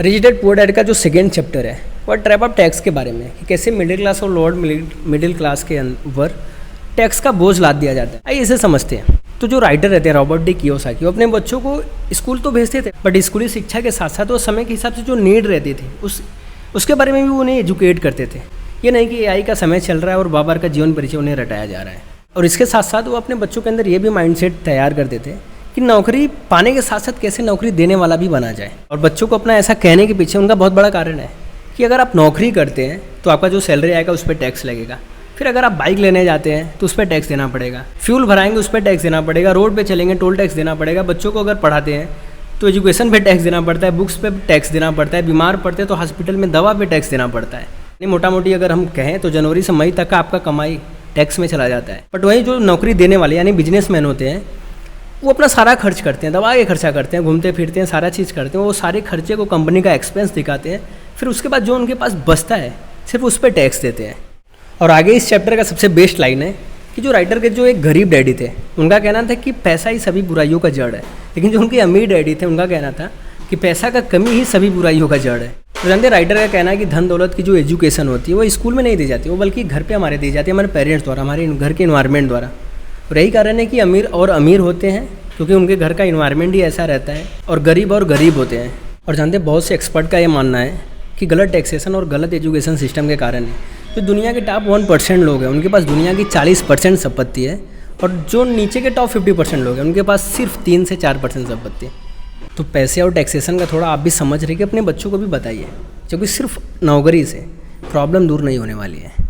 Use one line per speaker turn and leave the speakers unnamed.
Rich poor dad का जो second chapter है वो ट्रैप ऑफ टैक्स के बारे में है कि कैसे मिडिल क्लास और लोअर मिडिल क्लास के ऊपर टैक्स का बोझ लाद दिया जाता है। आइए इसे समझते हैं। तो जो राइटर रहते हैं रॉबर्ट डी कियोसाकी, वो अपने बच्चों को स्कूल तो भेजते थे, बट स्कूली शिक्षा के साथ साथ वो समय के हिसाब से जो नीड रहती थी उसके बारे में भी उन्हें एजुकेट करते थे। ये नहीं कि एआई का समय चल रहा है और बाबर का जीवन परिचय उन्हें रटाया जा रहा है। और इसके साथ साथ वो अपने बच्चों के अंदर ये भी माइंडसेट तैयार करते थे कि नौकरी पाने के साथ साथ कैसे नौकरी देने वाला भी बना जाए। और बच्चों को अपना ऐसा कहने के पीछे उनका बहुत बड़ा कारण है कि अगर आप नौकरी करते हैं तो आपका जो सैलरी आएगा उस पर टैक्स लगेगा। फिर अगर आप बाइक लेने जाते हैं तो उस पर टैक्स देना पड़ेगा, फ्यूल भराएंगे उस पर टैक्स देना पड़ेगा, रोड पे चलेंगे टोल टैक्स देना पड़ेगा, बच्चों को अगर पढ़ाते हैं तो एजुकेशन पे टैक्स देना पड़ता है, बुक्स पे टैक्स देना पड़ता है, बीमार पड़ते हैं तो हॉस्पिटल में दवा पे टैक्स देना पड़ता है। नहीं, मोटा मोटी अगर हम कहें तो जनवरी से मई तक का आपका कमाई टैक्स में चला जाता है। बट वही जो नौकरी देने वाले यानी बिजनेसमैन होते हैं वो अपना सारा खर्च करते हैं, दवा के खर्चा करते हैं, घूमते फिरते हैं, सारा चीज़ करते हैं, वो सारे खर्चे को कंपनी का एक्सपेंस दिखाते हैं। फिर उसके बाद जो उनके पास बचता है सिर्फ उस पर टैक्स देते हैं। और आगे इस चैप्टर का सबसे बेस्ट लाइन है कि जो राइटर के जो एक गरीब डैडी थे उनका कहना था कि पैसा ही सभी बुराइयों का जड़ है, लेकिन जो उनके अमीर डैडी थे उनका कहना था कि पैसा का कमी ही सभी बुराइयों का जड़ है। तो जानते राइटर का कहना है कि धन दौलत की जो एजुकेशन होती है वो स्कूल में नहीं दी जाती, वो बल्कि घर पे हमारे दी जाती है, हमारे पेरेंट्स द्वारा, हमारे घर के इन्वायरमेंट द्वारा। और यही कारण है कि अमीर और अमीर होते हैं क्योंकि उनके घर का इन्वायरमेंट ही ऐसा रहता है, और गरीब होते हैं। और जानते बहुत से एक्सपर्ट का ये मानना है कि गलत टैक्सेशन और गलत एजुकेशन सिस्टम के कारण है जो दुनिया के टॉप 1% लोग हैं उनके पास दुनिया की 40% संपत्ति है, और जो नीचे के टॉप 50% लोग हैं उनके पास सिर्फ 3 से 4% संपत्ति है। तो पैसे और टैक्सेशन का थोड़ा आप भी समझ रहे कि अपने बच्चों को भी बताइए, क्योंकि सिर्फ नौकरी से प्रॉब्लम दूर नहीं होने वाली है।